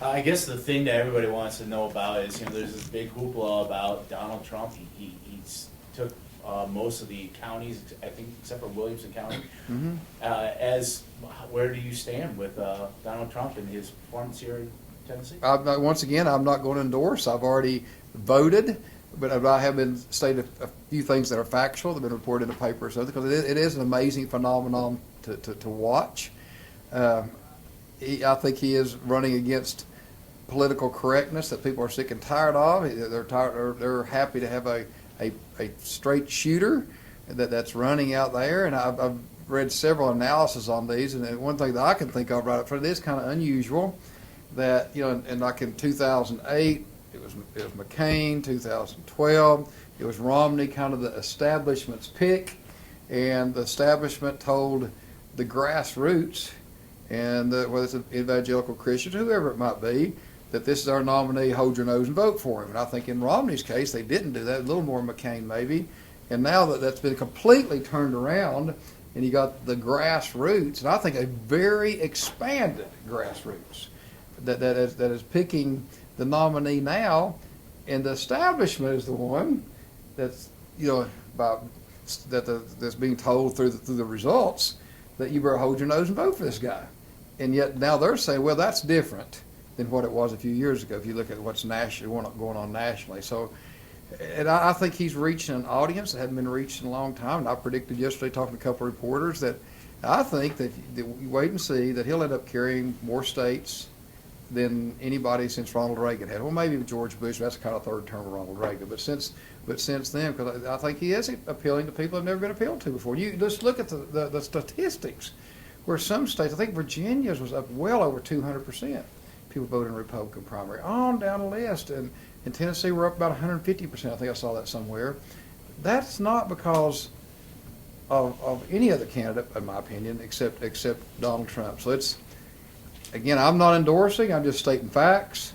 I guess the thing that everybody wants to know about is, there's this big hoopla about Donald Trump. He's took most of the counties, I think, except for Williamson County. Where do you stand with Donald Trump and his performance here in Tennessee? Once again, I'm not going to endorse. I've already voted, but I have been stated a few things that are factual that have been reported in the paper, so because it is an amazing phenomenon to watch. I think he is running against political correctness that people are sick and tired of. They're happy to have a straight shooter that's running out there, and I've read several analyses on these, and one thing that I can think of right up front, it is kind of unusual that, and like in 2008, it was McCain, 2012, it was Romney, kind of the establishment's pick, and the establishment told the grassroots, and whether it's evangelical Christians, whoever it might be, that this is our nominee, hold your nose and vote for him. And I think in Romney's case, they didn't do that, a little more McCain maybe, and now that's been completely turned around, and you got the grassroots, and I think a very expanded grassroots that is picking the nominee now, and the establishment is the one that's that's being told through the results that you better hold your nose and vote for this guy, and yet now they're saying, well, that's different than what it was a few years ago. If you look at what's going on nationally, so. And I think he's reaching an audience that hadn't been reached in a long time. And I predicted yesterday, talking to a couple of reporters, that I think that we wait and see that he'll end up carrying more states than anybody since Ronald Reagan had. Well, maybe George Bush. That's kind of third term of Ronald Reagan. But since then, because I think he is appealing to people who've never been appealed to before. You just look at the statistics, where some states, I think Virginia's was up well over 200%. People voted in Republican primary, on down the list, and in Tennessee we're up about 150%. I think I saw that somewhere. That's not because of any other candidate, in my opinion, except Donald Trump. So it's, again, I'm not endorsing. I'm just stating facts.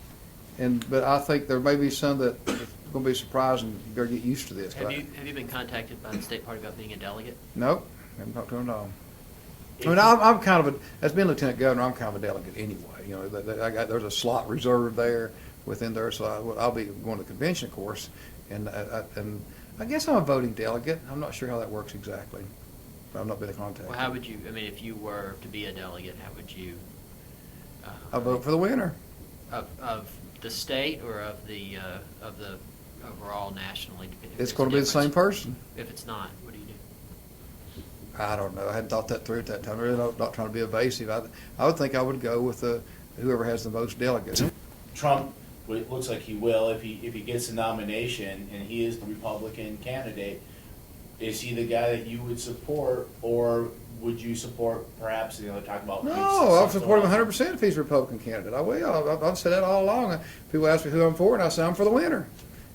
But I think there may be some that are going to be surprising. You better get used to this. Have you been contacted by the state party about being a delegate? Nope, I haven't talked to him at all. I mean, I'm kind of as being lieutenant governor, I'm kind of a delegate anyway. There's a slot reserved there within there, so I'll be going to the convention, of course, and I guess I'm a voting delegate. I'm not sure how that works exactly, but I've not been in contact. Well, how would you? I mean, if you were to be a delegate, how would you? I vote for the winner. Of the state or of the overall nationally? It's going to be the same person. If it's not, what do you do? I don't know. I hadn't thought that through at that time. I'm really not trying to be evasive. I would think I would go with whoever has the most delegates. Trump, it looks like he will, if he gets a nomination and he is the Republican candidate. Is he the guy that you would support, or would you support perhaps talk about? No, I'll support him 100% if he's a Republican candidate. I will. I've said that all along. People ask me who I'm for, and I say I'm for the winner.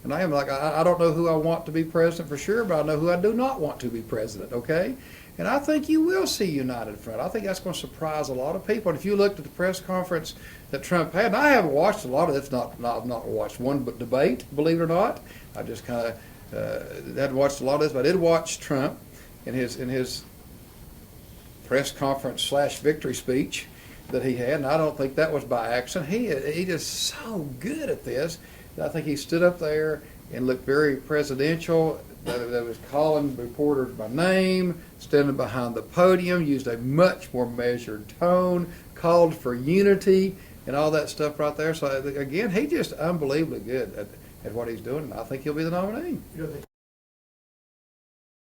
And I am like, I don't know who I want to be president for sure, but I know who I do not want to be president. Okay. And I think you will see united front. I think that's going to surprise a lot of people. And if you looked at the press conference that Trump had, and I haven't watched a lot of it. I've not watched one debate, believe it or not. I just kind of hadn't watched a lot of this, but I did watch Trump in his press conference / victory speech that he had, and I don't think that was by accident. He is so good at this that I think he stood up there and looked very presidential. That was calling reporters by name, standing behind the podium, used a much more measured tone, called for unity, and all that stuff right there. So again, he's just unbelievably good at what he's doing, and I think he'll be the nominee.